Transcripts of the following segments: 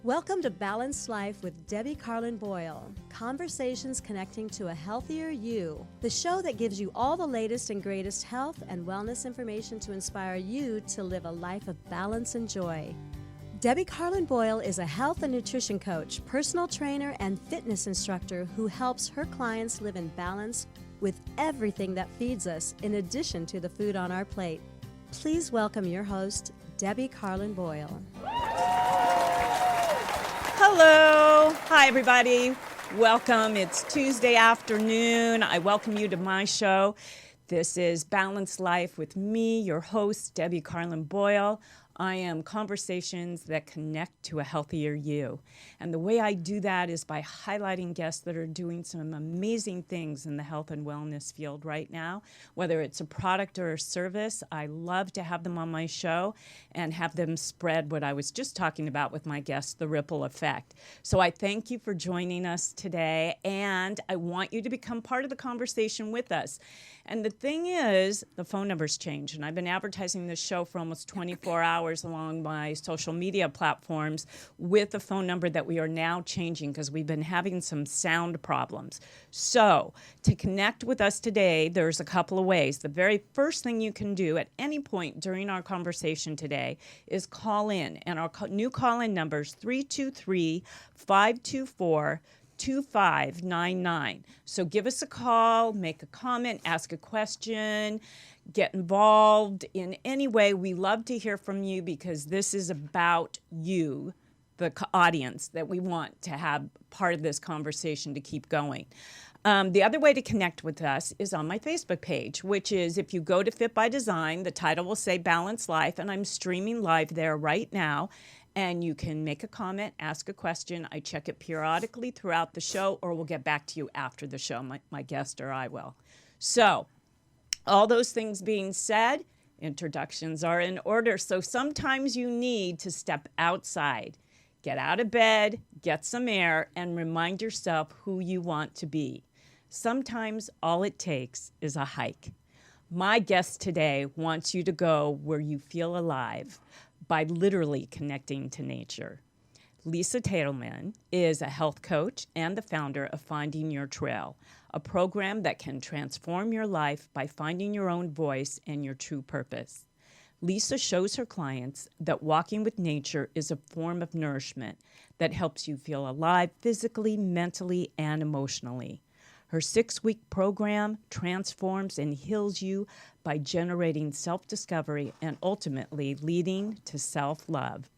Welcome to Balanced Life with Debbie Carlin Boyle. Conversations connecting to a healthier you. The show that gives you all the latest and greatest health and wellness information to inspire you to live a life of balance and joy. Debbie Carlin Boyle is a health and nutrition coach, personal trainer, and fitness instructor who helps her clients live in balance with everything that feeds us, in addition to the food on our plate. Please welcome your host, Debbie Carlin Boyle. Hello. Hi, everybody. Welcome. It's Tuesday afternoon. I welcome you to my show. This is Balanced Life with me, your host, Debbie Carlin Boyle. I am conversations that connect to a healthier you. And the way I do that is by highlighting guests that are doing some amazing things in the health and wellness field right now. Whether it's a product or a service, I love to have them on my show and have them spread what I was just talking about with my guests, the ripple effect. So I thank you for joining us today, and I want you to become part of the conversation with us. And the thing is, the phone numbers change, and I've been advertising this show for almost 24 hours along my social media platforms with a phone number that we are now changing because we've been having some sound problems. So to connect with us today, there's a couple of ways. The very first thing you can do at any point during our conversation today is call in, and our new call-in number is 323-524-2599. So give us a call, make a comment, ask a question, get involved in any way. We love to hear from you because this is about you, the audience, that we want to have part of this conversation to keep going. The other way to connect with us is on my Facebook page, which is if you go to Fit by Design, the title will say Balanced Life, and I'm streaming live there right now. And you can make a comment, ask a question. I check it periodically throughout the show, or we'll get back to you after the show, my guest or I will. So all those things being said, introductions are in order. So sometimes you need to step outside, get out of bed, get some air, and remind yourself who you want to be. Sometimes all it takes is a hike. My guest today wants you to go where you feel alive by literally connecting to nature. Lisa Taitelman is a health coach and the founder of Finding Your Trail, a program that can transform your life by finding your own voice and your true purpose. Lisa shows her clients that walking with nature is a form of nourishment that helps you feel alive physically, mentally, and emotionally. Her 6-week program transforms and heals you by generating self-discovery and ultimately leading to self-love.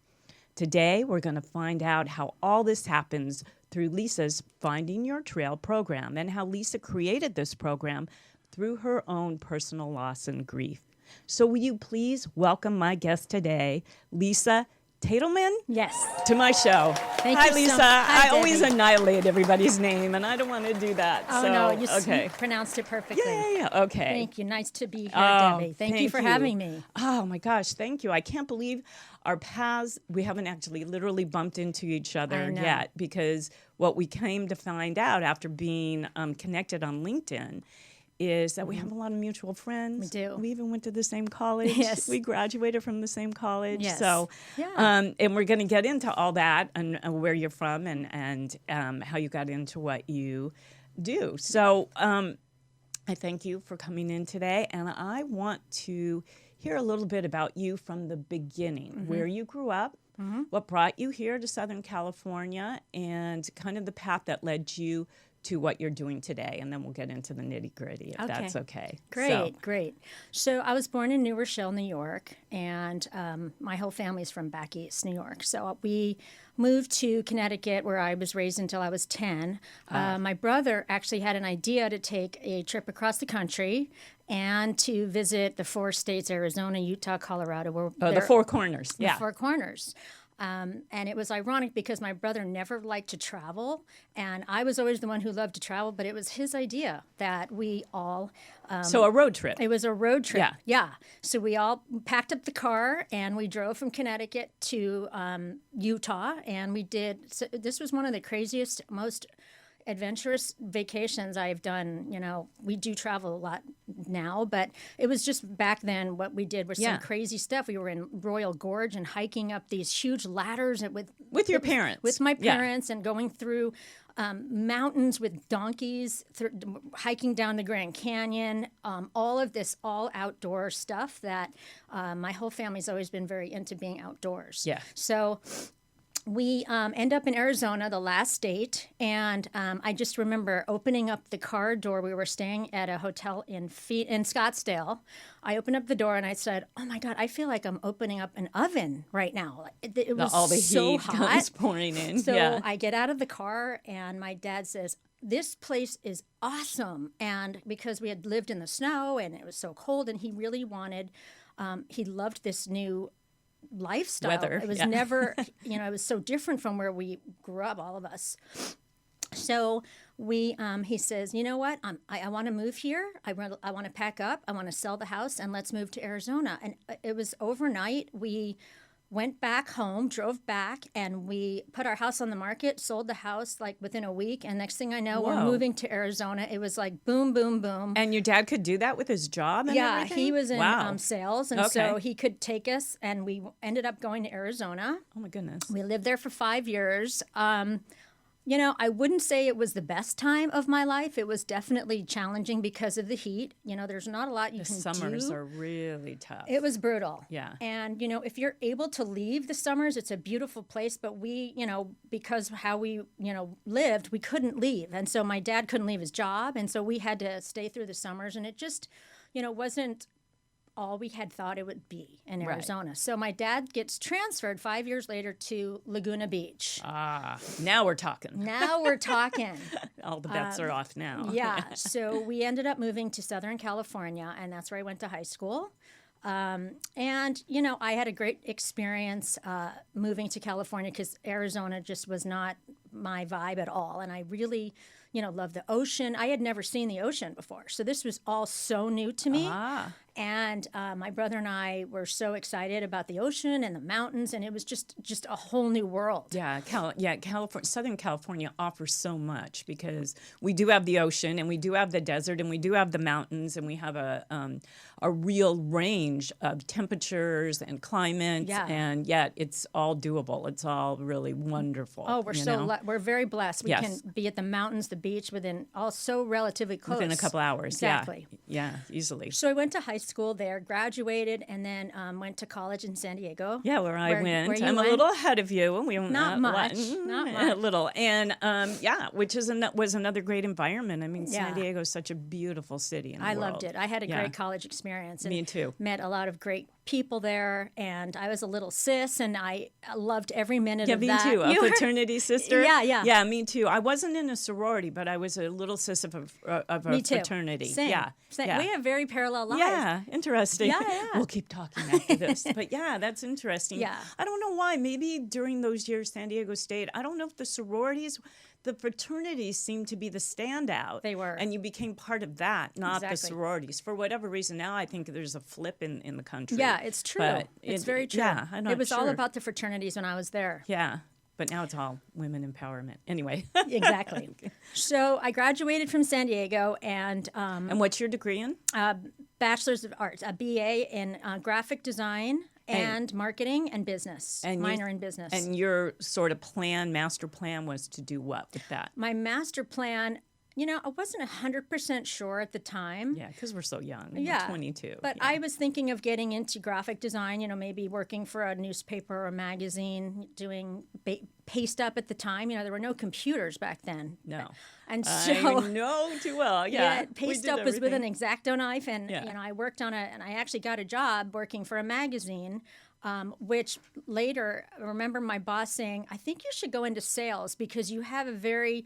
Today, we're going to find out how all this happens through Lisa's Finding Your Trail program and how Lisa created this program through her own personal loss and grief. So will you please welcome my guest today, Lisa Taitelman? Yes. To my show. Thank Hi, you Lisa. so much. Hi, I always Debbie. annihilate everybody's name, and I don't want to do that. Oh, so, no, you okay. pronounced it perfectly. Yeah. Okay. Thank you. Nice to be here, Oh, Debbie. Thank you for having me. Oh, my gosh. Thank you. I can't believe our paths, we haven't actually literally bumped into each other yet, because what we came to find out after being connected on LinkedIn is that we have a lot of mutual friends. We do. We even went to the same college. Yes. We graduated from the same college. Yes. So, Yeah. and we're going to get into all that and where you're from and how you got into what you do. So I thank you for coming in today. And I want to hear a little bit about you from the beginning, where you grew up, what brought you here to Southern California, and kind of the path that led you to what you're doing today, and then we'll get into the nitty-gritty, if that's okay. Great. So I was born in New Rochelle, New York, and my whole family is from back east, New York. So we moved to Connecticut, where I was raised until I was 10. My brother actually had an idea to take a trip across the country and to visit the 4 states, Arizona, Utah, Colorado. The Four Corners, The Four Corners. And it was ironic because my brother never liked to travel, and I was always the one who loved to travel, but it was his idea that we all... so a road trip. It was a road trip. Yeah. So we all packed up the car, and we drove from Connecticut to Utah, and we did... So this was one of the craziest, most adventurous vacations I've done. We do travel a lot now, but it was just back then what we did was some crazy stuff. We were in Royal Gorge and hiking up these huge ladders with your parents. With my parents and going through mountains with donkeys, hiking down the Grand Canyon, all of this all outdoor stuff that my whole family's always been very into being outdoors. Yeah. So we end up in Arizona, the last state, and I just remember opening up the car door. We were staying at a hotel in Scottsdale. I opened up the door and I said, "Oh my God, I feel like I'm opening up an oven right now." It was all the so heat hot. comes pouring in. So I get out of the car and my dad says, "This place is awesome." And because we had lived in the snow and it was so cold, and he really wanted, he loved this new lifestyle. Weather, it was never, it was so different from where we grew up, all of us. So he says, "You know what? I want to move here. I want to pack up. I want to sell the house and let's move to Arizona." And it was overnight. We went back home, drove back, and we put our house on the market, sold the house like within a week. And next thing I know, we're moving to Arizona. It was like boom, boom, boom. And your dad could do that with his job and everything? He was in sales. And so Okay. he could take us, and we ended up going to Arizona. Oh, my goodness. We lived there for 5 years. I wouldn't say it was the best time of my life. It was definitely challenging because of the heat. There's not a lot you can do. Summers are really tough. It was brutal. Yeah. And, if you're able to leave the summers, it's a beautiful place. But we, because how we, lived, we couldn't leave. And so my dad couldn't leave his job. And so we had to stay through the summers. And it just, wasn't all we had thought it would be in Arizona. Right. So my dad gets transferred 5 years later to Laguna Beach. Now we're talking. Now we're talking. All the bets are off now. Yeah. So we ended up moving to Southern California, and that's where I went to high school. And, I had a great experience moving to California because Arizona just was not my vibe at all. And I really, loved the ocean. I had never seen the ocean before. So this was all so new to me. And my brother and I were so excited about the ocean and the mountains, and it was just a whole new world. Yeah, California, Southern California offers so much because we do have the ocean, and we do have the desert, and we do have the mountains, and we have a real range of temperatures and climates, and yet it's all doable. It's all really wonderful. Oh, we're very blessed. We can be at the mountains, the beach within also relatively close. Within a couple hours. Exactly. Yeah, easily. So I went to high school there, graduated, and then went to college in San Diego. Yeah, where I went. Where I'm a little ahead of you. We went not much. A little, and which was another great environment. I mean, San Diego is such a beautiful city. In the world. Loved it. I had a great college experience. And me too. Met a lot of great people there, and I was a little sis, and I loved every minute of that. Yeah, me too. A fraternity sister. Yeah. Yeah, me too. I wasn't in a sorority, but I was a little sis of a fraternity. Same. Yeah. Same. We have very parallel lives. Yeah, interesting. Yeah. We'll keep talking after this. But yeah, that's interesting. Yeah. I don't know why. Maybe during those years, San Diego State, I don't know if the sororities, the fraternities seemed to be the standout. They were. And you became part of that, not the Exactly. sororities. For whatever reason, now I think there's a flip in the country. Yeah, it's true. But it's very true. Yeah, I'm not It was all sure. about the fraternities when I was there. Yeah. But now it's all women empowerment. Anyway. Exactly. So I graduated from San Diego, and what's your degree in? Bachelor's of Arts, a BA in graphic design and marketing and business, minor in business. And your sort of master plan was to do what with that? My master plan, I wasn't 100% sure at the time. Yeah, because we're so young. Yeah. We're 22. But I was thinking of getting into graphic design, maybe working for a newspaper or a magazine, doing paste up at the time. There were no computers back then. No. And so I know too well. Yeah. paste up was with an everything. X-Acto knife, and I worked and I actually got a job working for a magazine. Which later, I remember my boss saying, "I think you should go into sales because you have a very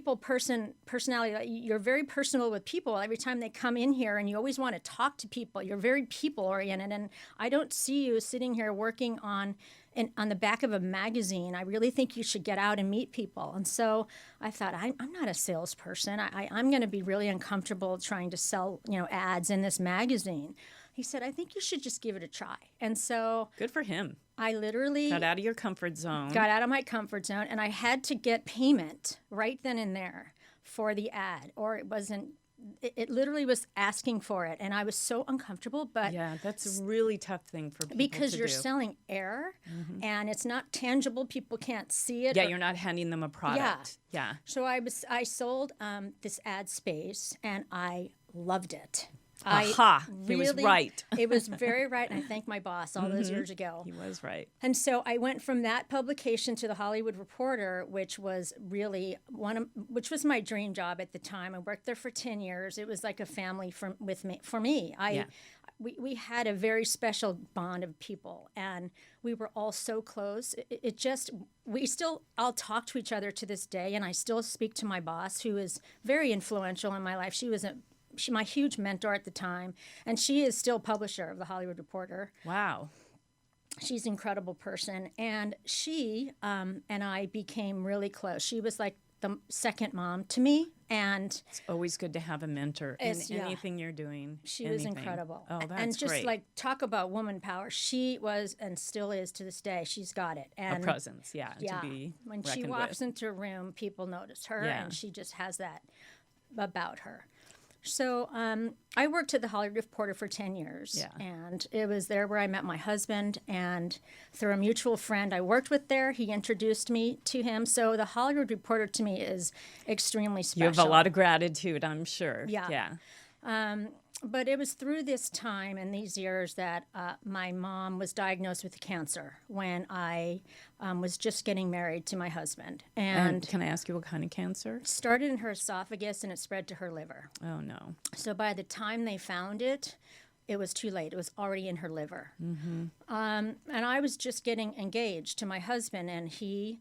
personality. You're very personal with people. Every time they come in here, and you always want to talk to people. You're very people oriented, and I don't see you sitting here working on the back of a magazine. I really think you should get out and meet people." And so I thought, I'm not a salesperson. I'm going to be really uncomfortable trying to sell ads in this magazine. He said, "I think you should just give it a try." And so Good for him. I literally Got out of your comfort zone. got out of my comfort zone, and I had to get payment right then and there for the ad, or it wasn't. It literally was asking for it, and I was so uncomfortable. But Yeah, that's a really tough thing for people because to you're do. selling air, and it's not tangible, people can't see it. Yeah, or- you're not handing them a product. Yeah. So I sold this ad space, and I loved it. Aha, he was right. It was very right, and I thank my boss all those years ago. He was right. And so I went from that publication to the Hollywood Reporter, which was really which was my dream job at the time. I worked there for 10 years. It was like a family for me. We had a very special bond of people, and we were all so close. It just, we still all talk to each other to this day, and I still speak to my boss, who is very influential in my life. She was my huge mentor at the time, and she is still publisher of the Hollywood Reporter. Wow. She's an incredible person, and she and I became really close. She was like the second mom to me, and It's always good to have a mentor in It's- yeah. anything you're doing. she was anything. incredible. Oh, that's and just great. like talk about woman power. She was and still is to this day. She's got it. A And presence, yeah, yeah, to be when she reckoned walks with. into a room, people notice her, Yeah. and she just has that about her. So I worked at the Hollywood Reporter for 10 years, Yeah. and it was there where I met my husband, and through a mutual friend I worked with there, he introduced me to him. So the Hollywood Reporter to me is extremely special. You have a lot of gratitude, I'm sure. Yeah. Yeah. But it was through this time and these years that my mom was diagnosed with cancer when I was just getting married to my husband. And can I ask you what kind of cancer? Started in her esophagus, and it spread to her liver. Oh, no. So by the time they found it, it was too late. It was already in her liver. And I was just getting engaged to my husband, and he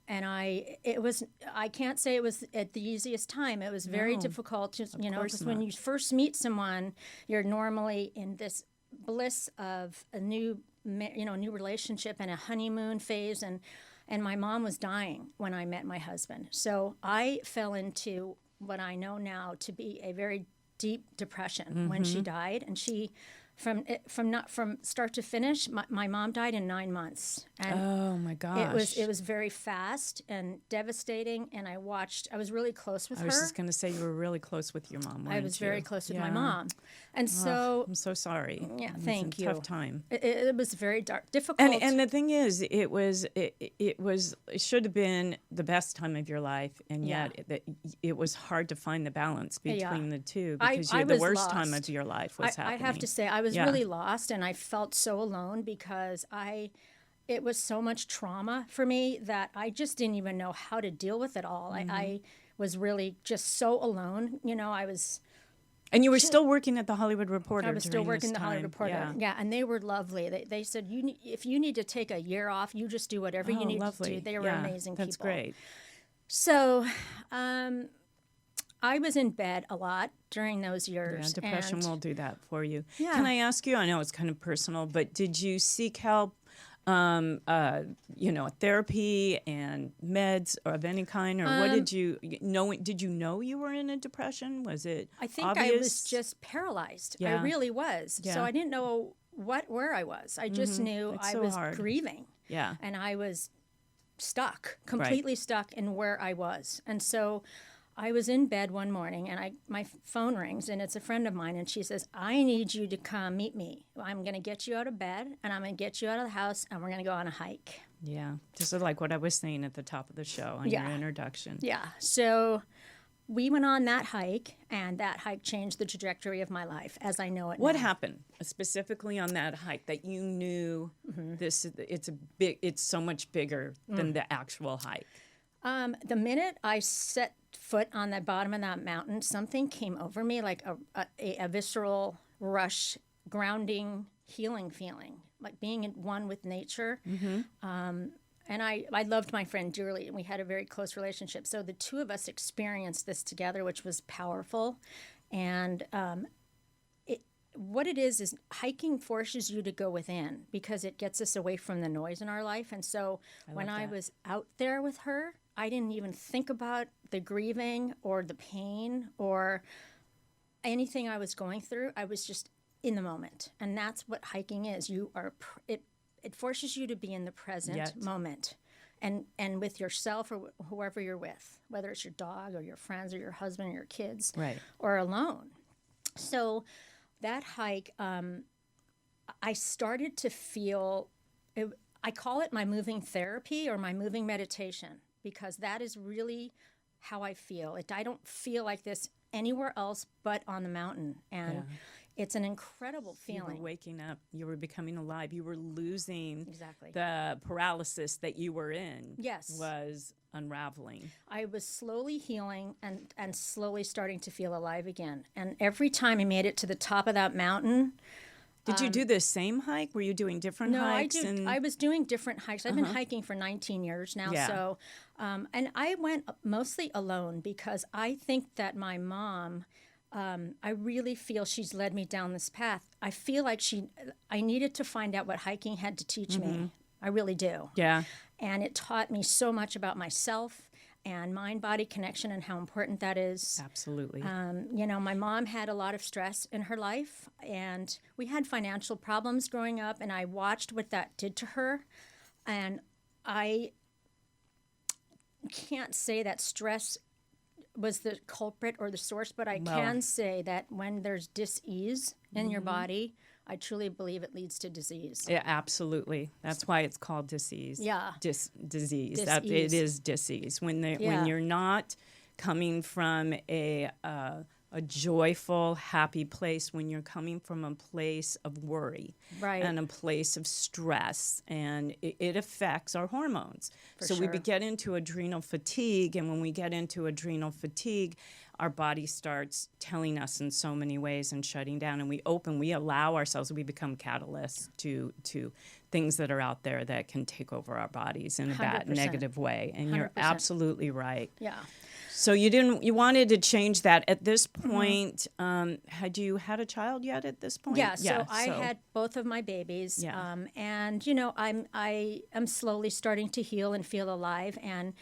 I can't say it was at the easiest time. It was very No, difficult to, course because when not. you first meet someone, you're normally in this bliss of a new relationship and a honeymoon phase, and my mom was dying when I met my husband. So I fell into what I know now to be a very deep depression when she died, and she from start to finish, my mom died in 9 months, and Oh, my gosh. it was very fast and devastating. And I was really close with I her. was just going to say you were really close with your mom, I weren't was very you? close with my Yeah. mom, and so I'm so sorry. yeah, It was thank a you. tough time. it was very difficult. And the thing is, it should have been the best time of your life, and Yeah. yet it was hard to find the balance between the two, I- because I the was worst time lost. of your life was I happening. have to say, I was Yeah. really lost, and I felt so alone because it was so much trauma for me that I just didn't even know how to deal with it all. I was really just so alone. And you were still working at the Hollywood Reporter. I was still during working this the Hollywood time. Reporter. Yeah, and they were lovely. They said, if you need to take a year off, you just do whatever you Oh, need lovely. to do. They were Yeah, amazing That's people. great. So I was in bed a lot during those Yeah, years. depression and will do that for you. Yeah. Can I ask you? I know it's kind of personal, but did you seek help? Therapy and meds of any kind, or what did you know? Did you know you were in a depression? Was it I think obvious? I was just paralyzed. I Yeah. really was. Yeah. So I didn't know where I was. I just knew It's I so was hard. grieving. Yeah. And I was stuck, completely stuck in where I was. And so I was in bed one morning, and my phone rings, and it's a friend of mine, and she says, "I need you to come meet me. I'm going to get you out of bed, and I'm going to get you out of the house, and we're going to go on a hike." Yeah, just like what I was saying at the top of the show on Yeah. your introduction. Yeah. So we went on that hike, and that hike changed the trajectory of my life as I know it What now. happened specifically on that hike that you knew it's so much bigger than the actual hike? The minute I set foot on the bottom of that mountain, something came over me like a visceral rush, grounding, healing feeling, like being in one with nature. And I loved my friend dearly, and we had a very close relationship. So the two of us experienced this together, which was powerful. And what it is hiking forces you to go within because it gets us away from the noise in our life. And so when I was out there with her, I didn't even think about the grieving or the pain or anything I was going through. I was just in the moment. And that's what hiking is. it forces you to be in the present Yet. moment. And with yourself or whoever you're with, whether it's your dog or your friends or your husband or your kids, Right. or alone. So that hike, I started to feel, I call it my moving therapy or my moving meditation, because that is really how I feel. I don't feel like this anywhere else but on the mountain. And it's an incredible feeling. You were waking up. You were becoming alive. You were losing Exactly. the paralysis that you were in. Yes. Was unraveling. I was slowly healing and slowly starting to feel alive again. And every time I made it to the top of that mountain. Did you do the same hike? Were you doing different No, hikes? I was doing different hikes. I've been hiking for 19 years now. Yeah. So, and I went mostly alone because I think that my mom, I really feel she's led me down this path. I feel like I needed to find out what hiking had to teach me. I really do. Yeah. And it taught me so much about myself and mind-body connection and how important that is. Absolutely. My mom had a lot of stress in her life, and we had financial problems growing up, and I watched what that did to her. And I can't say that stress was the culprit or the source, but I can say that when there's dis-ease in your body, I truly believe it leads to disease. Yeah, absolutely. That's why it's called disease. Yeah. Disease. Dis-ease. That it is disease. When you're not coming from a joyful, happy place, when you're coming from a place of worry, Right. and a place of stress, and it affects our hormones. So sure. we get into adrenal fatigue, and when we get into adrenal fatigue, our body starts telling us in so many ways and shutting down, and we allow ourselves, we become catalysts to things that are out there that can take over our bodies in a bad, 100%. negative way. And you're 100%. absolutely right. Yeah. So you wanted to change that. At this point, had you had a child yet at this point? Yeah, so I had both of my babies, Yeah. and I am slowly starting to heal and feel alive, and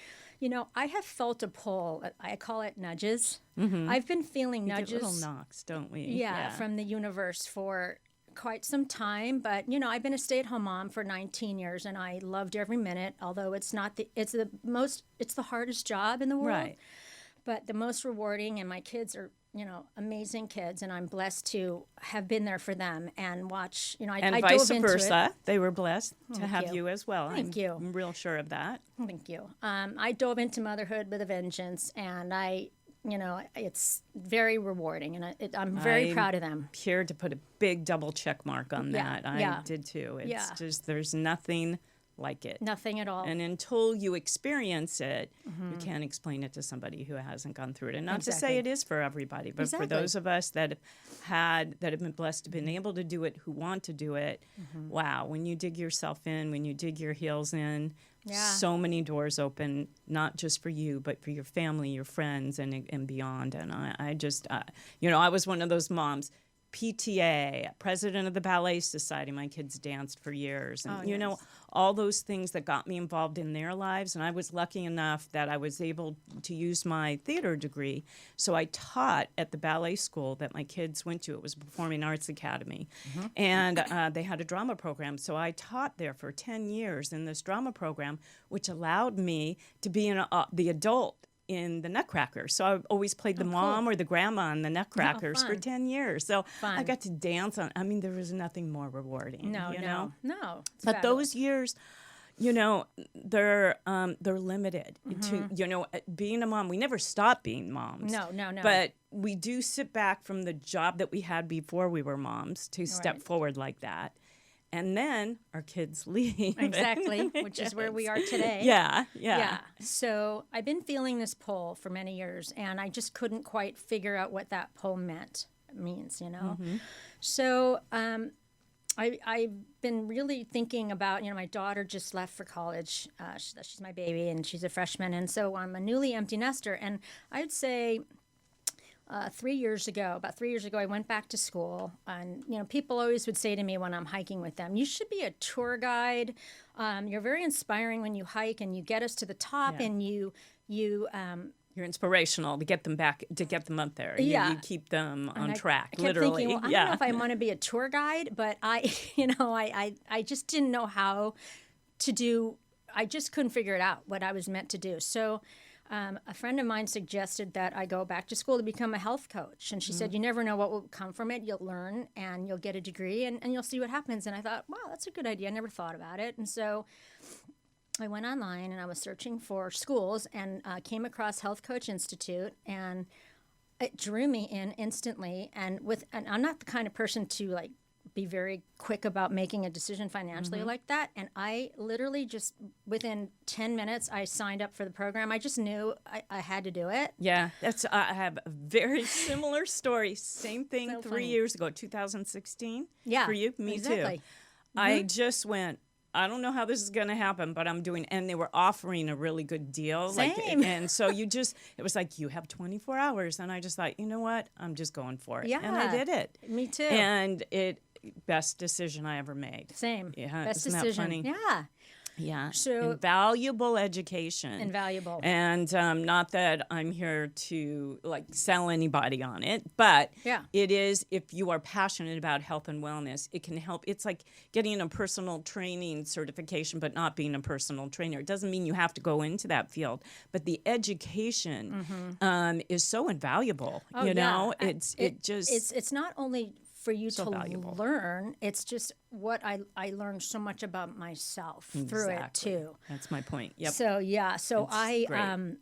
I have felt a pull. I call it nudges. I've been feeling We get nudges. little knocks, don't we? Yeah, from the universe for quite some time, but I've been a stay-at-home mom for 19 years, and I loved every minute. Although it's the hardest job in the world, Right. but the most rewarding. And my kids are amazing kids, and I'm blessed to have been there for them and watch. And I vice dove into versa, they were blessed to have you. you as well. Thank you. I'm real sure of that. Thank you. I dove into motherhood with a vengeance, and it's very rewarding, and I'm very proud of them. Here to put a big double check mark on Yeah, that. I yeah. did too. It's Yeah. just there's nothing like it. Nothing at all. And until you experience it, you can't explain it to somebody who hasn't gone through it. And not to Exactly. say it is for everybody, but for Exactly. those of us that have been blessed to been able to do it, who want to do it, wow, when you dig yourself in, when you dig your heels in, Yeah. so many doors open, not just for you, but for your family, your friends, and beyond. And I just, I was one of those moms. PTA, president of the Ballet Society. My kids danced for years. And, nice. all those things that got me involved in their lives. And I was lucky enough that I was able to use my theater degree. So I taught at the ballet school that my kids went to. It was a Performing Arts Academy. And they had a drama program. So I taught there for 10 years in this drama program, which allowed me to be the adult in the Nutcracker. So I always played the mom or the grandma on the Nutcrackers for fun. 10 years. So Fun. I got to dance on. I mean, there was nothing more rewarding. No. It's But fabulous. those years, they're limited to being a mom. We never stop being moms. No. But we do sit back from the job that we had before we were moms to step Right. forward like that. And then our kids leave. Exactly, which is where we are today. Yeah. So I've been feeling this pull for many years, and I just couldn't quite figure out what that pull means. So I've been really thinking about, my daughter just left for college. She's my baby, and she's a freshman, and so I'm a newly empty nester. And I'd say about 3 years ago, I went back to school, and people always would say to me when I'm hiking with them, "You should be a tour guide. You're very inspiring when you hike, and you get us to the top, Yeah. and you You're inspirational to get them back, to get them up there. Yeah. You keep them on I track, kept literally. thinking, well, I don't know if I want to be a tour guide, but I just didn't know how to do. I just couldn't figure it out what I was meant to do. So a friend of mine suggested that I go back to school to become a health coach. And she said, you never know what will come from it. You'll learn and you'll get a degree and you'll see what happens. And I thought, wow, that's a good idea. I never thought about it. And so I went online and I was searching for schools and came across Health Coach Institute, and it drew me in instantly. And I'm not the kind of person to like be very quick about making a decision financially like that. And I literally just within 10 minutes, I signed up for the program. I just knew I had to do it. Yeah, I have a very similar story. Same thing So 3 funny. years ago, 2016. Yeah, For you, me exactly. too. I just went, I don't know how this is going to happen, but I'm doing, and they were offering a really good deal. Same. And so it was like, you have 24 hours. And I just thought, you know what? I'm just going for it. Yeah. And I did it. Me too. And best decision I ever made. Same. Yeah, Best isn't that decision. funny? Yeah. Yeah. So- invaluable education. Invaluable. And not that I'm here to like sell anybody on it, but Yeah. it is, if you are passionate about health and wellness, it can help. It's like getting a personal training certification, but not being a personal trainer. It doesn't mean you have to go into that field, but the education is so invaluable. Oh, you know, yeah. it's not only for you so to valuable. learn, it's just what I learned so much about myself through it Exactly. too. That's my point. Yep. So yeah, so It's great.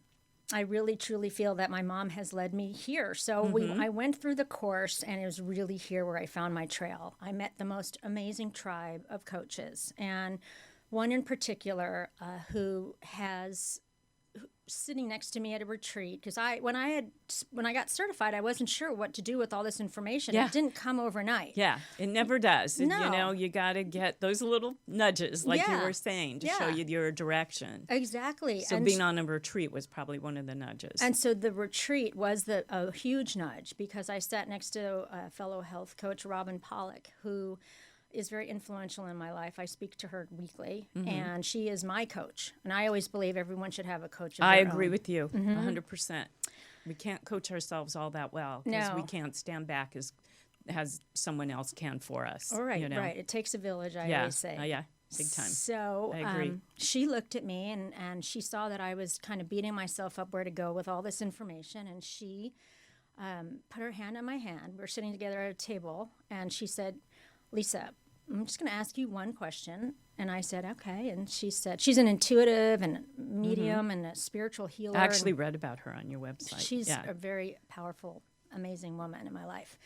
I really truly feel that my mom has led me here. So I went through the course, and it was really here where I found my trail. I met the most amazing tribe of coaches, and one in particular who sitting next to me at a retreat, because when I got certified, I wasn't sure what to do with all this information. Yeah. It didn't come overnight. Yeah, it never does. You No. know, you got to get those little nudges, like you Yeah. were saying, to show Yeah. you your direction. Exactly. So being on a retreat was probably one of the nudges. And so the retreat was a huge nudge, because I sat next to a fellow health coach, Robin Pollock, who is very influential in my life. I speak to her weekly, and she is my coach. And I always believe everyone should have a coach of I their agree own. with you 100%. We can't coach ourselves all that well because No. we can't stand back as someone else can for us. All right, you know? right. It takes a village, I Yeah. always say. Yeah, big time. So I agree. she looked at me and she saw that I was kind of beating myself up where to go with all this information. And she put her hand on my hand. We're sitting together at a table. And she said, Lisa, I'm just going to ask you one question. And I said, okay. And she said, she's an intuitive and a medium and a spiritual healer. I actually read about her on your website. She's yeah. a very powerful, amazing woman in my life.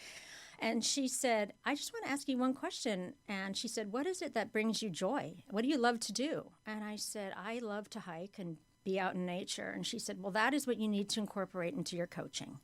And she said, I just want to ask you one question. And she said, what is it that brings you joy? What do you love to do? And I said, I love to hike and be out in nature. And she said, well, that is what you need to incorporate into your coaching.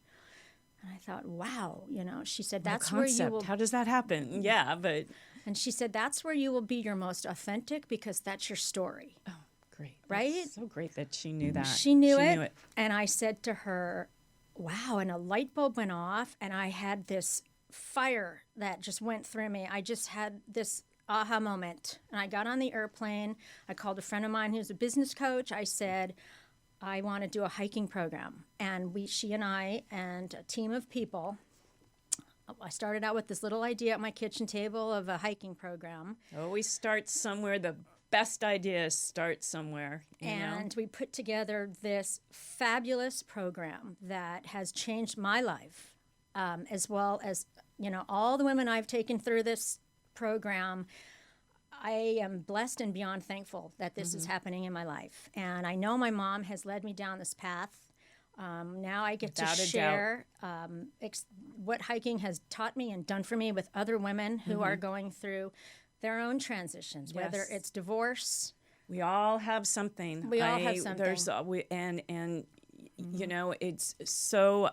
And I thought, wow, she said, that's where you will. How does that happen? Yeah, but. And she said, that's where you will be your most authentic, because that's your story. Oh, great. Right? That's so great that she knew that. She knew it. And I said to her, wow. And a light bulb went off, and I had this fire that just went through me. I just had this aha moment. And I got on the airplane. I called a friend of mine who's a business coach. I said, I want to do a hiking program. And she and I and a team of people, I started out with this little idea at my kitchen table of a hiking program. Always start somewhere. The best ideas start somewhere. And we put together this fabulous program that has changed my life, as well as, all the women I've taken through this program. I am blessed and beyond thankful that this is happening in my life. And I know my mom has led me down this path. Now I get Without to a share what hiking has taught me and done for me with other women who are going through their own transitions, whether Yes. it's divorce. We all have something. We all have something. It's so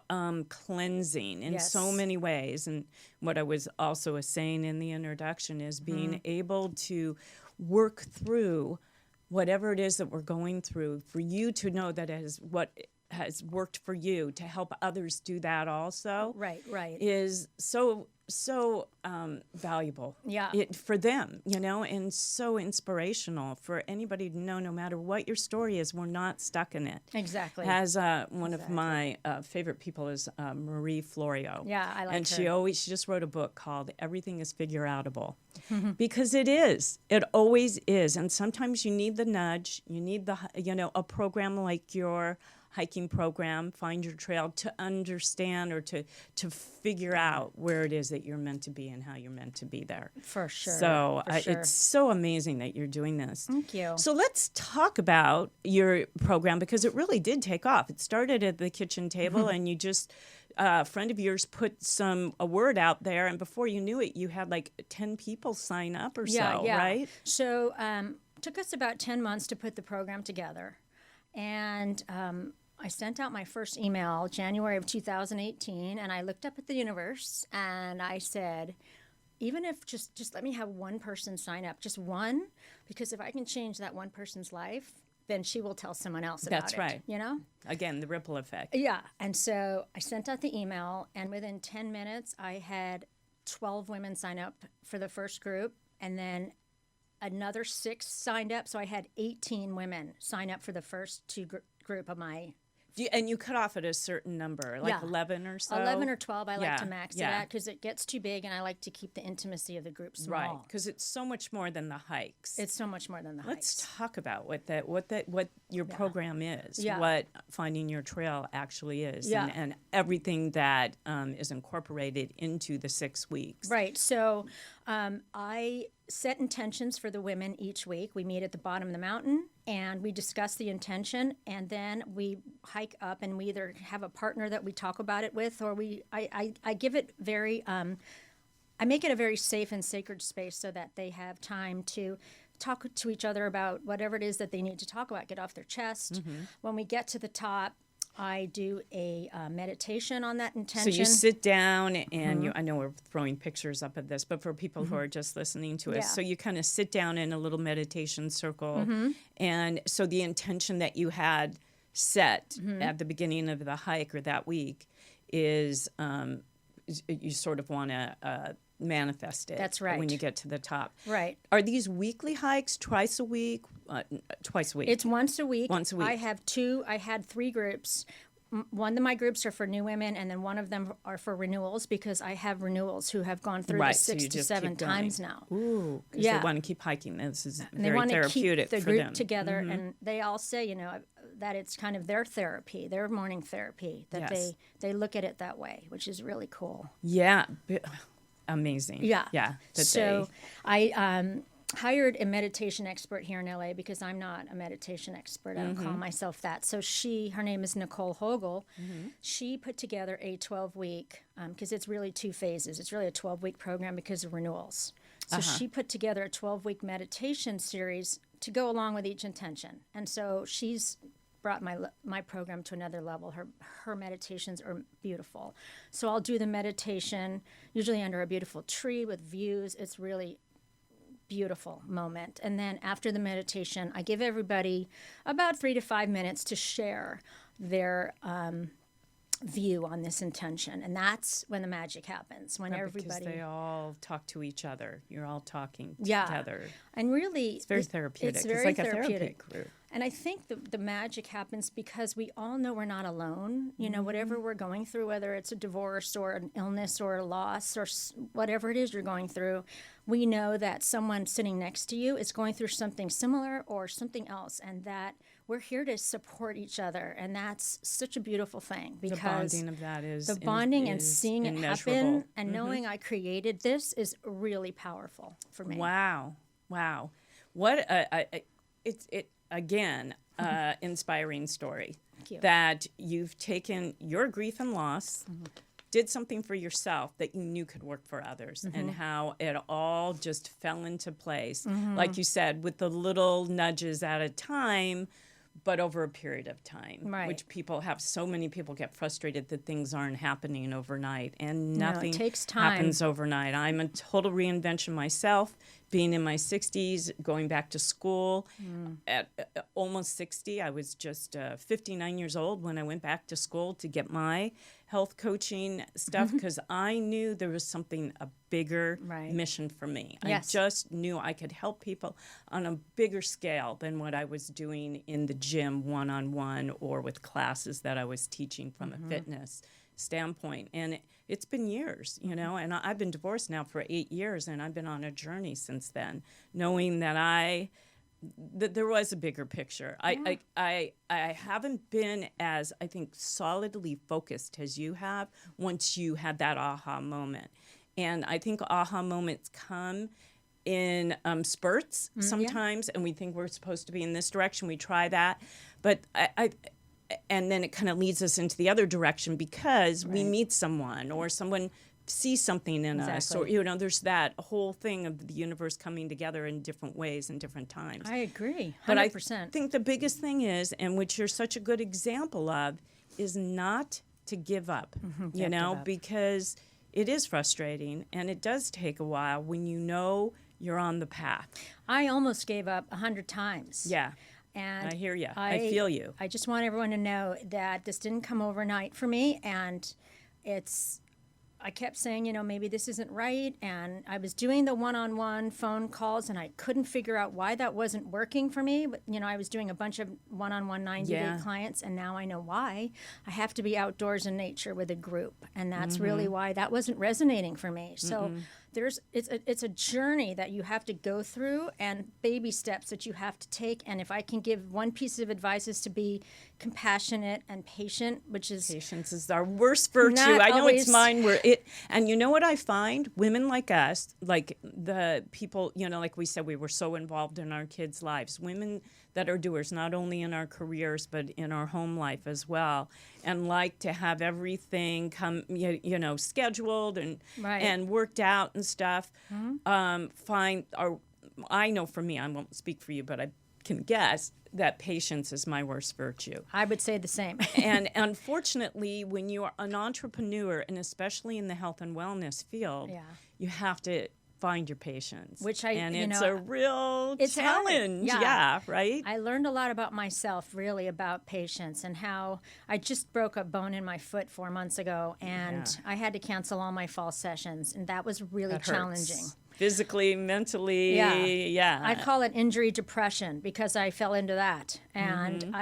cleansing in Yes. so many ways. And what I was also saying in the introduction is being able to work through whatever it is that we're going through, for you to know that what has worked for you, to help others do that also. Right. Is so so valuable. Yeah. For them, and so inspirational for anybody to know. No matter what your story is, we're not stuck in it. Exactly. As one of my favorite people is Marie Florio. Yeah, I like and her. she just wrote a book called "Everything Is Figure Outable," because it is. It always is. And sometimes you need the nudge. You need a program like your hiking program, Find Your Trail, to understand or to figure out where it is that you're meant to be and how you're meant to be there. For sure. So for sure. it's so amazing that you're doing this. Thank you. So let's talk about your program, because it really did take off. It started at the kitchen table and you just, a friend of yours put a word out there, and before you knew it, you had like 10 people sign up or so, right? So took us about 10 months to put the program together. And I sent out my first email January of 2018, and I looked up at the universe and I said, even if just let me have one person sign up, just one, because if I can change that one person's life, then she will tell someone else about it. That's right. Again, the ripple effect. Yeah. And so I sent out the email, and within 10 minutes, I had 12 women sign up for the first group, and then another 6 signed up. So I had 18 women sign up for the first group of my. And you cut off at a certain number, like 11 or so? 11 or 12 I like to max it at, because it gets too big and I like to keep the intimacy of the group small. Right, because it's so much more than the hikes. It's so much more than the hikes. Let's talk about what your program is, Yeah. what Finding Your Trail actually is, Yeah. and everything that is incorporated into the 6 weeks. Right. So I set intentions for the women each week. We meet at the bottom of the mountain and we discuss the intention, and then we hike up, and we either have a partner that we talk about it with, or I give it very I make it a very safe and sacred space so that they have time to talk to each other about whatever it is that they need to talk about, get off their chest. When we get to the top, I do a meditation on that intention. So you sit down and I know we're throwing pictures up of this, but for people who are just listening to us, so you kind of sit down in a little meditation circle. And so the intention that you had set at the beginning of the hike or that week is you sort of want to manifest it. That's right. When you get to the top. Right. Are these weekly hikes, twice a week? Twice a week. It's once a week. Once a week. I had 3 groups. One of my groups are for new women, and then one of them are for renewals, because I have renewals who have gone through this 6 to 7 times now. Ooh, because they want to keep hiking. This is And very they want to therapeutic keep the for group them. together, and they all say, that it's kind of their therapy, their morning therapy, that Yes. they look at it that way, which is really cool. Yeah. Amazing. Yeah. Yeah. So I hired a meditation expert here in LA, because I'm not a meditation expert. I don't call myself that. So her name is Nicole Hogel. She put together a 12-week, because it's really 2 phases. It's really a 12-week program because of renewals. So she put together a 12-week meditation series to go along with each intention. And so she's brought my program to another level. Her meditations are beautiful. So I'll do the meditation usually under a beautiful tree with views. It's really beautiful moment. And then after the meditation, I give everybody about 3 to 5 minutes to share their view on this intention, and that's when the magic happens, when everybody, because they all talk to each other. You're all talking Yeah. together. And really, It's very therapeutic. It's very like therapeutic. a therapy group. And I think the magic happens because we all know we're not alone. Whatever we're going through, whether it's a divorce or an illness or a loss or whatever it is you're going through, we know that someone sitting next to you is going through something similar or something else, and that we're here to support each other. And that's such a beautiful thing, because The bonding of that is the bonding and is seeing it happen immeasurable. and knowing I created this is really powerful for me. Wow. What again, inspiring story. Thank you. That you've taken your grief and loss, did something for yourself that you knew could work for others, and how it all just fell into place. Like you said, with the little nudges at a time, but over a period of time, Right. which so many people get frustrated that things aren't happening overnight, and No, it nothing takes time. happens overnight. I'm a total reinvention myself. being in my 60s, going back to school at almost 60. I was just 59 years old when I went back to school to get my health coaching stuff because I knew there was something, a bigger mission for me. Yes. I just knew I could help people on a bigger scale than what I was doing in the gym one-on-one or with classes that I was teaching from a fitness standpoint. And it's been years, you know, and I've been divorced now for 8 years, and I've been on a journey since then, knowing that that there was a bigger picture. I haven't been as, I think, solidly focused as you have once you had that aha moment. And I think aha moments come in spurts sometimes, and we think we're supposed to be in this direction. We try that. But and then it kind of leads us into the other direction because we meet someone or someone sees something in us, or, you know, there's that whole thing of the universe coming together in different ways and different times. I agree, 100%. But I think the biggest thing is, and which you're such a good example of, is not to give up, you know, because it is frustrating and it does take a while when you know you're on the path. I almost gave up 100 times. Yeah. And I hear you. I feel you. I just want everyone to know that this didn't come overnight for me, and I kept saying, you know, maybe this isn't right, and I was doing the one-on-one phone calls, and I couldn't figure out why that wasn't working for me. But, you know, I was doing a bunch of one-on-one 90-day clients, and now I know why. I have to be outdoors in nature with a group, and that's really why that wasn't resonating for me. So it's a journey that you have to go through and baby steps that you have to take. And if I can give one piece of advice is to be compassionate and patient, which is... Patience is our worst virtue. I know it's mine. And you know what I find? Women like us, like the people, you know, like we said, we were so involved in our kids' lives. Women that are doers, not only in our careers, but in our home life as well, and like to have everything come, you know, scheduled and worked out and stuff. I know for me, I won't speak for you, but I can guess that patience is my worst virtue. I would say the same. And unfortunately, when you are an entrepreneur, and especially in the health and wellness field, you have to find your patience. It's a real challenge. Yeah, right? I learned a lot about myself, really, about patience and how I just broke a bone in my foot 4 months ago, and I had to cancel all my fall sessions, and that was really challenging. Physically, mentally, I call it injury depression because I fell into that. And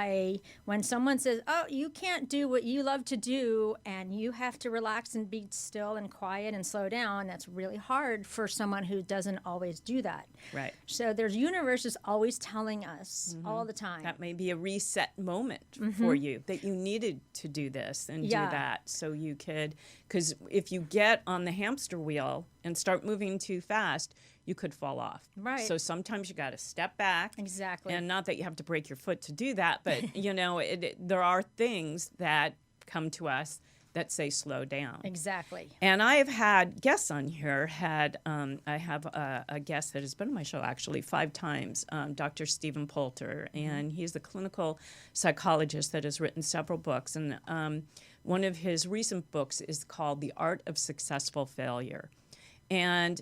when someone says, oh, you can't do what you love to do and you have to relax and be still and quiet and slow down, that's really hard for someone who doesn't always do that. Right. So there's universe is always telling us all the time. That may be a reset moment for you, that you needed to do this and do that so you could, because if you get on the hamster wheel and start moving too fast, you could fall off. Right. So sometimes you got to step back. Exactly. And not that you have to break your foot to do that, but you know, there are things that come to us that say slow down. Exactly. And I have had guests on here. I have a guest that has been on my show actually 5 times, Dr. Stephen Poulter, and he's a clinical psychologist that has written several books. And one of his recent books is called The Art of Successful Failure. And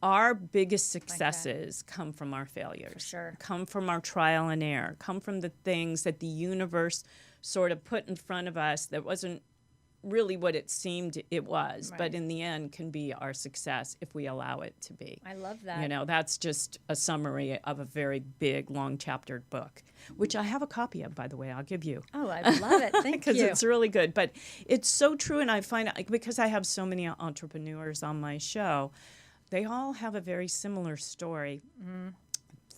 our biggest successes come from our failures. For sure. Come from our trial and error. Come from the things that the universe sort of put in front of us that wasn't really what it seemed it was, but in the end can be our success if we allow it to be. I love that. You know, that's just a summary of a very big, long chaptered book, which I have a copy of, by the way. I'll give you. Oh, I love it. Thank you. Because it's really good. But it's so true, and I find, because I have so many entrepreneurs on my show, they all have a very similar story.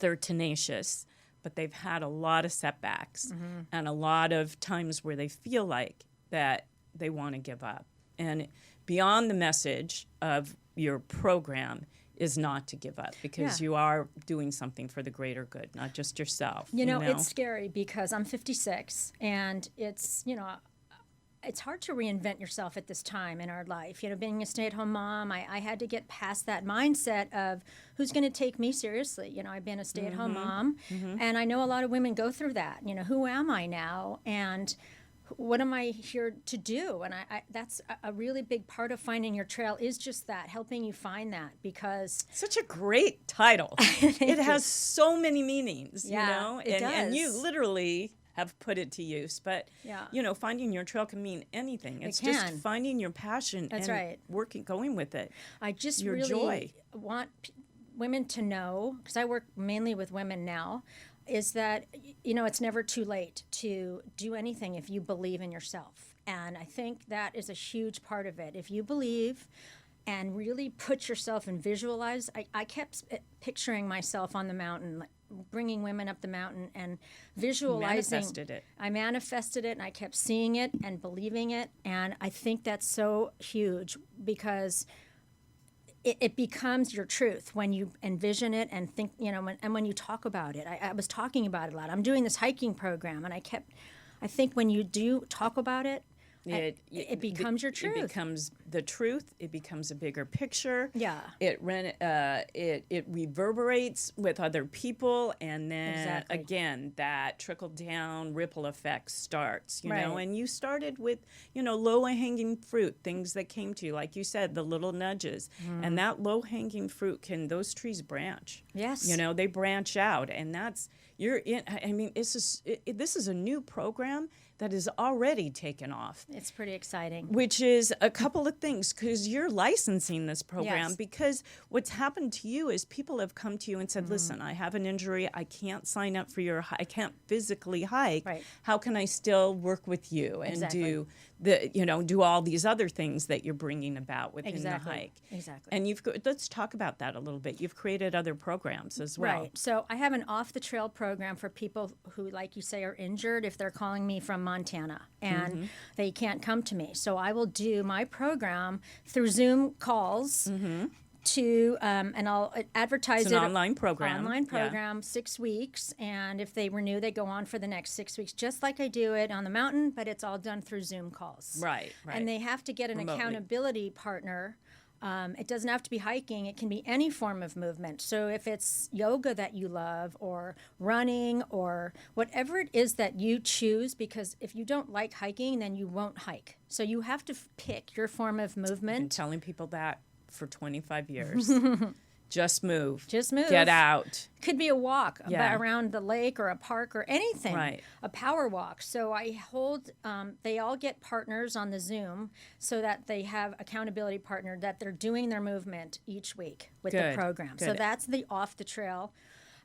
They're tenacious, but they've had a lot of setbacks and a lot of times where they feel like that they want to give up. And beyond the message of your program is not to give up, because you are doing something for the greater good, not just yourself. You know, it's scary because I'm 56 and it's, you know, it's hard to reinvent yourself at this time in our life. You know, being a stay-at-home mom, I had to get past that mindset of who's going to take me seriously. You know, I've been a stay-at-home mom, and I know a lot of women go through that. You know, who am I now? And what am I here to do? And that's a really big part of finding your trail is just that, helping you find that, because Such a great title. It has so many meanings, Yeah, you know, it and you does. literally have put it to use. But Yeah. you know, finding your trail can mean anything. It's can. just finding your passion That's and right. going with it. I just Your really joy. want women to know, because I work mainly with women now, is that, you know, it's never too late to do anything if you believe in yourself. And I think that is a huge part of it. If you believe and really put yourself and visualize, I kept picturing myself on the mountain, like bringing women up the mountain and visualizing. Manifested it. I manifested it, and I kept seeing it and believing it. And I think that's so huge, because it becomes your truth when you envision it and think, you know, when you talk about it. I was talking about it a lot. I'm doing this hiking program, and I think when you do talk about it, it becomes your truth. It becomes the truth. It becomes a bigger picture. Yeah. It reverberates with other people, and then Exactly. again that trickle down ripple effect starts. You know, Right. and you started with, you know, low hanging fruit, things that came to you, like you said, the little nudges, and that low hanging fruit those trees branch. Yes. You know, they branch out, and that's you're in. I mean, this is a new program that is already taken off. It's pretty exciting. Which is a couple of things, because you're licensing this program. Yes. Because what's happened to you is people have come to you and said, listen, I have an injury. I can't sign up for I can't physically hike. Right. How can I still work with you and Exactly. do all these other things that you're bringing about within Exactly. the hike? Exactly. And let's talk about that a little bit. You've created other programs as well. Right. So I have an off-the-trail program for people who, like you say, are injured if they're calling me from Montana and they can't come to me. So I will do my program through Zoom calls to, and I'll advertise It's it. an online program. Online Yeah. program, 6 weeks. And if they renew, they go on for the next 6 weeks, just like I do it on the mountain, but it's all done through Zoom calls. Right. And they have to get an Remotely. accountability partner. It doesn't have to be hiking. It can be any form of movement. So if it's yoga that you love, or running, or whatever it is that you choose, because if you don't like hiking, then you won't hike. So you have to pick your form of Been movement. telling people that for 25 years. Just move. Just move. Get out. Could be a walk Yeah. around the lake or a park or anything. Right. A power walk. So I hold, they all get partners on the Zoom so that they have accountability partner that they're doing their movement each week with the Good, program. So good. that's the off the trail.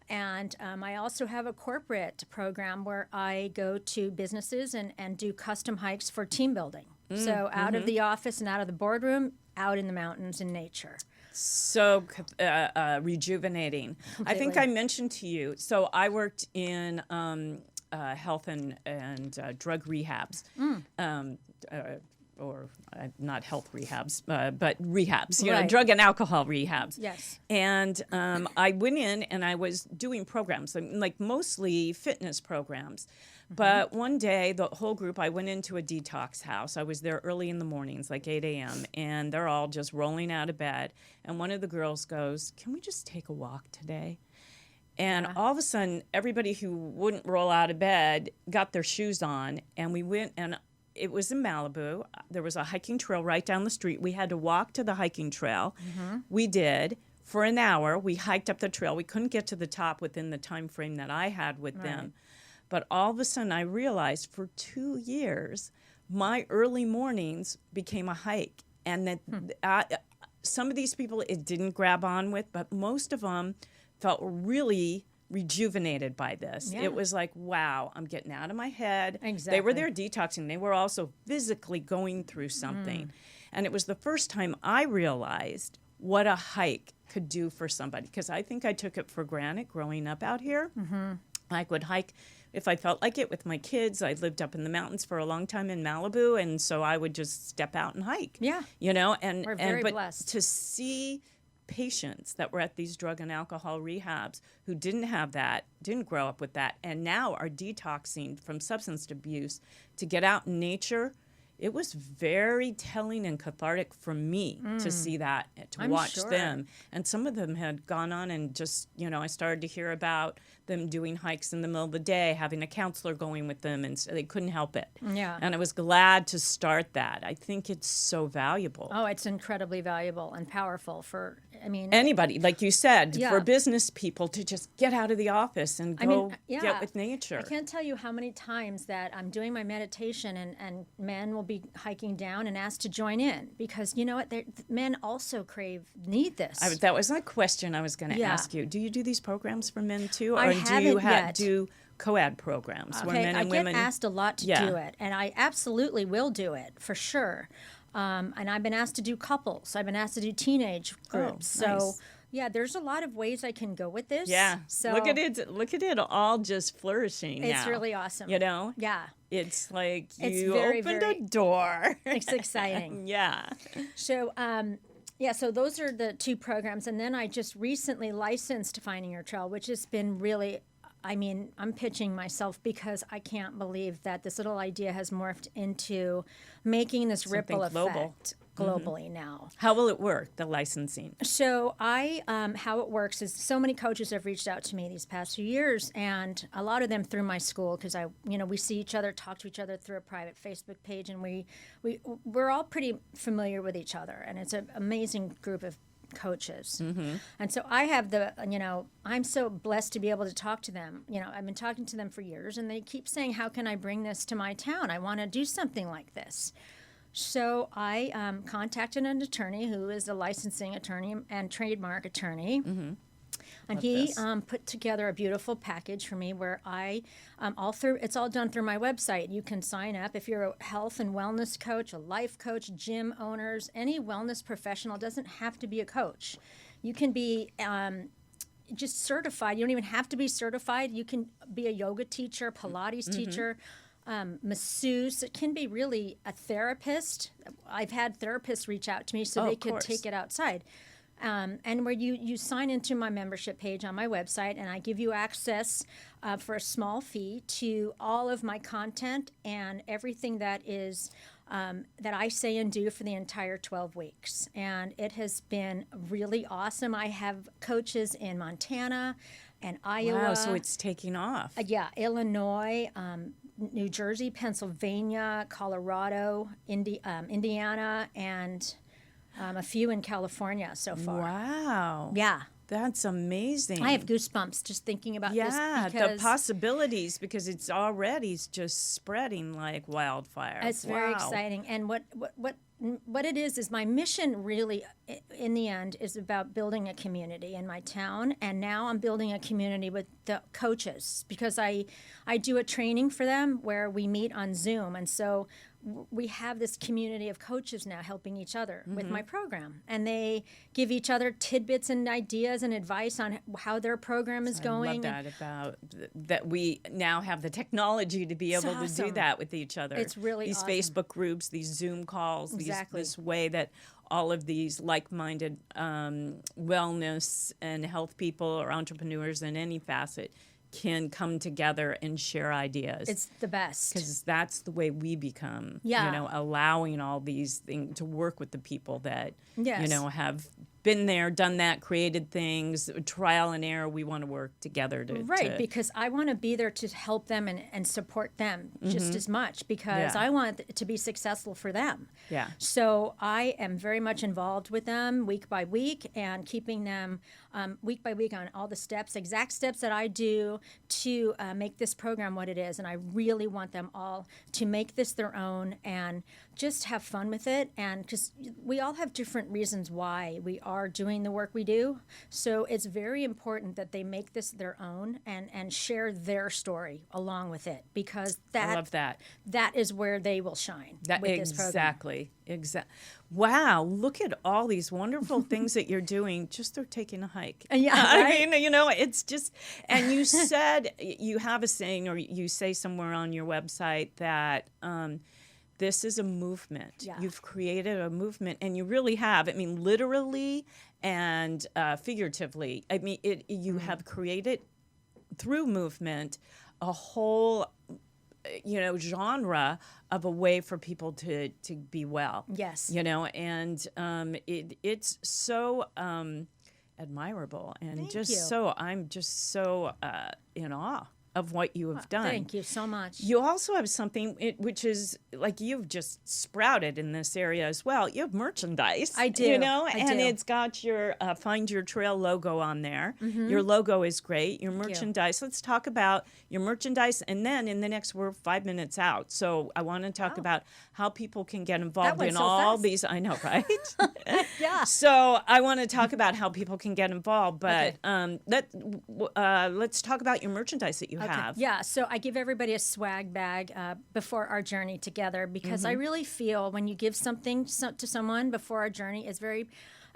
And I also have a corporate program where I go to businesses and do custom hikes for team building. So out of the office and out of the boardroom, out in the mountains in nature. So rejuvenating. I think Completely. I mentioned to you, so I worked in health and drug rehabs. Or not health rehabs, but rehabs, Right. drug and alcohol rehabs. Yes. And I went in and I was doing programs, like mostly fitness programs. But one day, the whole group, I went into a detox house. I was there early in the mornings, like 8 a.m., and they're all just rolling out of bed. And one of the girls goes, "Can we just take a walk today?" And all of a sudden, everybody who wouldn't roll out of bed got their shoes on, and we went, and it was in Malibu. There was a hiking trail right down the street. We had to walk to the hiking trail. We did. For an hour, we hiked up the trail. We couldn't get to the top within the time frame that I had with them. But all of a sudden, I realized for 2 years, my early mornings became a hike. And that some of these people it didn't grab on with, but most of them felt really rejuvenated by this. Yeah. It was like, wow, I'm getting out of my head. They Exactly. were there detoxing. They were also physically going through something. And it was the first time I realized what a hike could do for somebody, because I think I took it for granted growing up out here. I would hike if I felt like it with my kids. I lived up in the mountains for a long time in Malibu, and so I would just step out and hike. Yeah. And We're very but blessed. to see patients that were at these drug and alcohol rehabs who didn't have that, didn't grow up with that, and now are detoxing from substance abuse to get out in nature, it was very telling and cathartic for me to see that, to I'm watch sure. them. And some of them had gone on and just, I started to hear about them doing hikes in the middle of the day, having a counselor going with them, and so they couldn't help it. Yeah. And I was glad to start that. I think it's so valuable. Oh, it's incredibly valuable and powerful for, Anybody, like you said, Yeah. for business people to just get out of the office and go get with nature. I can't tell you how many times that I'm doing my meditation and men will be hiking down and ask to join in because you know what? Men also need this. That was a question I was going to Yeah. ask you. Do you do these programs for men too? I Or haven't do you yet. do co-ed programs where men and I women? get asked a lot to Yeah. do it, and I absolutely will do it for sure. And I've been asked to do couples. I've been asked to do teenage groups. So nice. yeah, there's a lot of ways I can go with this. Yeah. So Look at it. Look at it all just flourishing It's now. really awesome. Yeah. It's like It's you very, opened very- a door. It's exciting. Yeah. So, so those are the two programs. And then I just recently licensed Finding Your Trail, which has been really, I'm pitching myself because I can't believe that this little idea has morphed into making this ripple global. effect globally now. How will it work, the licensing? So how it works is so many coaches have reached out to me these past few years, and a lot of them through my school because we see each other, talk to each other through a private Facebook page, and we're all pretty familiar with each other, and it's an amazing group of coaches. And so I have I'm so blessed to be able to talk to them. I've been talking to them for years, and they keep saying, how can I bring this to my town? I want to do something like this. So I contacted an attorney who is a licensing attorney and trademark attorney. And he put together a beautiful package for me where it's all done through my website. You can sign up if you're a health and wellness coach, a life coach, gym owners, any wellness professional. Doesn't have to be a coach. You can be just certified. You don't even have to be certified. You can be a yoga teacher, Pilates teacher, masseuse. It can be really a therapist. I've had therapists reach out to me so they could take it outside. And where you sign into my membership page on my website, and I give you access for a small fee to all of my content and everything that is that I say and do for the entire 12 weeks. And it has been really awesome. I have coaches in Montana and Iowa. Wow, so it's taking off. Illinois, New Jersey, Pennsylvania, Colorado, Indiana, and a few in California so far. Wow. Yeah. That's amazing. I have goosebumps just thinking about this. The possibilities, because it's already just spreading like wildfire. It's very exciting. And what it is my mission really, in the end, is about building a community in my town. And now I'm building a community with the coaches because I do a training for them where we meet on Zoom. And so we have this community of coaches now helping each other with my program. And they give each other tidbits and ideas and advice on how their program is going. I love that that we now have the technology to be able to do that with each other. It's really these awesome. Facebook groups, these Zoom calls, this way that all of these like-minded wellness and health people or entrepreneurs in any facet can come together and share ideas. It's the best. Because that's the way we become, Yeah. allowing all these things to work with the people that, Yes. have been there, done that, created things, trial and error. We want to work together to Because I want to be there to help them and support them just as much because Yeah. I want it to be successful for them. Yeah. So I am very much involved with them week by week and keeping them week by week on all the exact steps that I do to make this program what it is. And I really want them all to make this their own and just have fun with it. And because we all have different reasons why we are doing the work we do. So it's very important that they make this their own and share their story along with it because I love that. That is where they will shine with this program. Exactly. Wow, look at all these wonderful things that you're doing just through taking a hike. Yeah, I mean, it's just, and you said, you have a saying, or you say somewhere on your website that this is a movement. Yeah. You've created a movement, and you really have. I mean, literally and figuratively. I mean, you have created, through movement, a whole genre of a way for people to be well. Yes. And it's so admirable, and Thank you. I'm just so in awe of what you have done. Thank you so much. You also have something which is like you've just sprouted in this area as well. You have merchandise. I do. And it's got your Find Your Trail logo on there. Your logo is great. Your merchandise. Let's talk about your merchandise. And then in the next, we're 5 minutes out. So I want to talk about how people can get involved went in so all fast. these. I know, right? Yeah. So I want to talk about how people can get involved. But let's talk about your merchandise that you have. Yeah, so I give everybody a swag bag before our journey together because I really feel when you give something to someone before our journey, it's very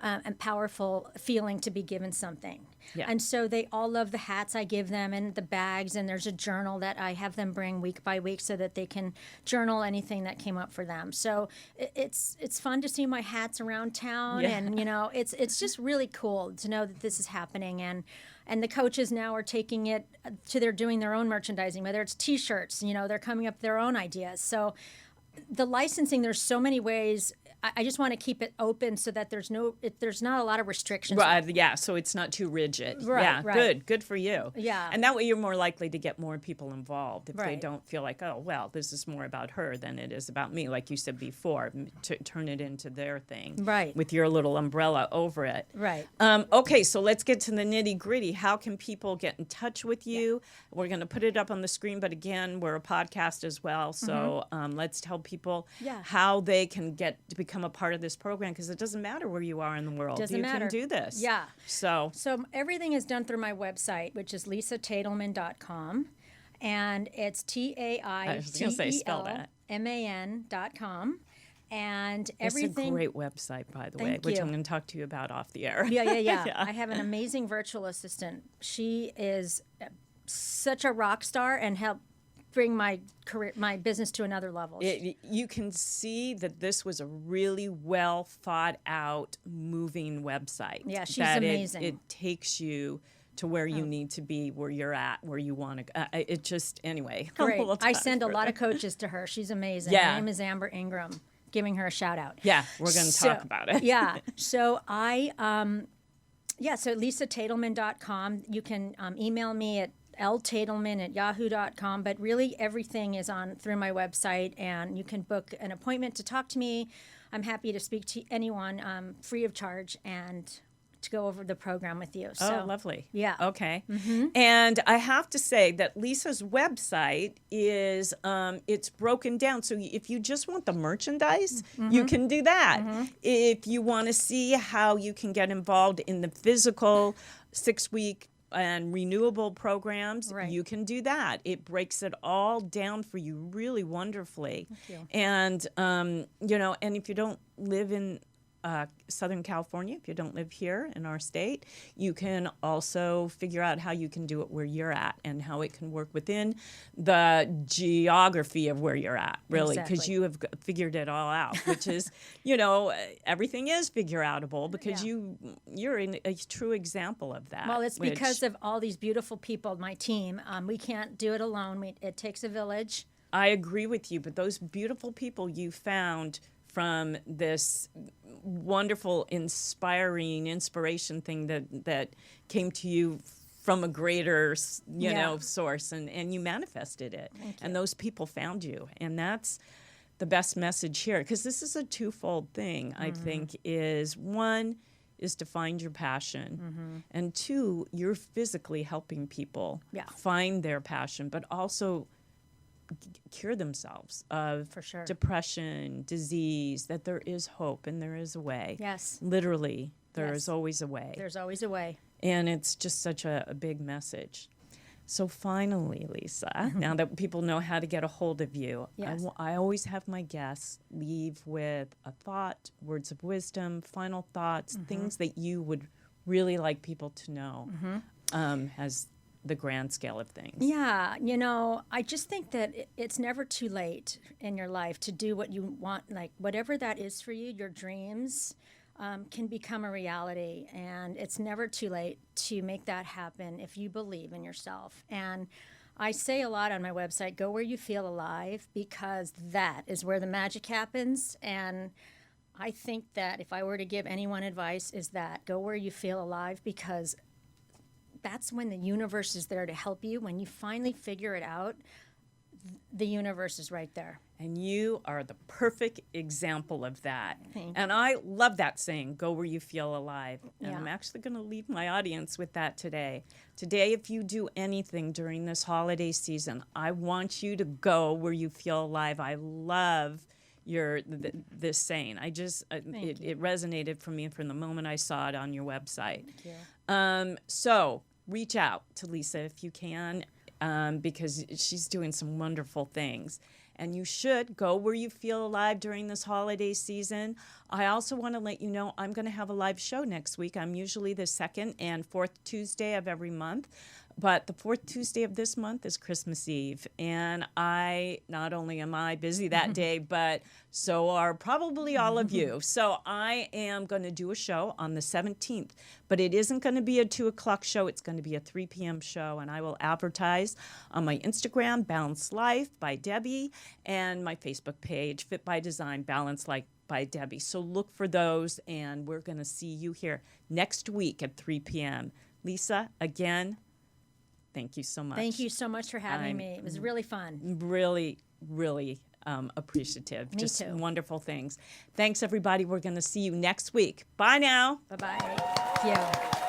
and powerful feeling to be given something. Yeah. And so they all love the hats I give them and the bags, and there's a journal that I have them bring week by week so that they can journal anything that came up for them. So it's fun to see my hats around town, and it's just really cool to know that this is happening, and the coaches now are taking it to they're doing their own merchandising, whether it's T-shirts, they're coming up with their own ideas. So the licensing, there's so many ways. I just want to keep it open so that there's not a lot of restrictions. Right, yeah, so it's not too rigid. Right, yeah, right. Good for you. Yeah. And that way you're more likely to get more people involved if they Right. don't feel like, oh, well, this is more about her than it is about me, like you said before, to turn it into their thing. Right. With your little umbrella over it. Right. Okay, so let's get to the nitty gritty. How can people get in touch with you? We're going to put it up on the screen, but again, we're a podcast as well, so let's tell people how they can get to become a part of this program, because it doesn't matter where you are in the world. Doesn't you matter. can do this. Yeah. So everything is done through my website, which is lisataitelman.com, and it's TAITELMAN.com. And everything. It's a great website, by the way, Thank which you. I'm going to talk to you about off the air. Yeah. I have an amazing virtual assistant. She is such a rock star and helped bring my business to another level. You can see that this was a really well thought out, moving website. Yeah, she's that amazing. It takes you to where you need to be, where you're at, where you want to. It just anyway. Great. We'll I talk send a further. lot of coaches to her. She's amazing. Yeah. Her name is Amber Ingram. Giving her a shout out. Yeah, we're going to talk about it. Yeah. So so lisataitelman.com. You can email me at ltaitelman@yahoo.com, but really everything is on through my website, and you can book an appointment to talk to me. I'm happy to speak to anyone free of charge and to go over the program with you. So, oh, lovely. Yeah. Okay. And I have to say that Lisa's website is it's broken down. So if you just want the merchandise, you can do that. If you want to see how you can get involved in the physical 6-week and renewable programs, Right. you can do that. It breaks it all down for you really wonderfully. Thank you. And and if you don't live in Southern California, if you don't live here in our state, you can also figure out how you can do it where you're at and how it can work within the geography of where you're at, really, because Exactly. you have figured it all out, which is, everything is figure outable because you're a true example of that. Well, it's because of all these beautiful people, my team. We can't do it alone. It takes a village. I agree with you, but those beautiful people you found from this wonderful, inspiration thing that came to you from a greater, source, and you manifested it. And those people found you. And that's the best message here, because this is a twofold thing, I think, is one is to find your passion, and two, you're physically helping people find their passion, but also cure themselves of For sure. depression, disease, that there is hope and there is a way. Yes. Literally, there is Yes. always a way. There's always a way. And it's just such a big message. So finally, Lisa, now that people know how to get a hold of you, Yes. I always have my guests leave with a thought, words of wisdom, final thoughts, things that you would really like people to know as the grand scale of things. Yeah, I just think that it's never too late in your life to do what you want, like whatever that is for you, your dreams can become a reality, and it's never too late to make that happen if you believe in yourself. And I say a lot on my website, go where you feel alive, because that is where the magic happens. And I think that if I were to give anyone advice, is that go where you feel alive, because that's when the universe is there to help you. When you finally figure it out, the universe is right there. And you are the perfect example of that. Thank and I love that saying, go where you feel alive. And Yeah. I'm actually going to leave my audience with that today. Today, if you do anything during this holiday season, I want you to go where you feel alive. I love this saying. It resonated for me from the moment I saw it on your website. Thank you. So reach out to Lisa if you can, because she's doing some wonderful things. And you should go where you feel alive during this holiday season. I also want to let you know I'm going to have a live show next week. I'm usually the second and fourth Tuesday of every month. But the fourth Tuesday of this month is Christmas Eve. And not only am I busy that day, but so are probably all of you. So I am going to do a show on the 17th. But it isn't going to be a 2 o'clock show. It's going to be a 3 p.m. show. And I will advertise on my Instagram, Balanced Life by Debbie, and my Facebook page, Fit by Design, Balanced Life by Debbie. So look for those. And we're going to see you here next week at 3 p.m. Lisa, again, thank you so much. Thank you so much for having me. It was really fun. Really, really appreciative. Me Just too. wonderful things. Thanks, everybody. We're going to see you next week. Bye now. Bye-bye. Thank you.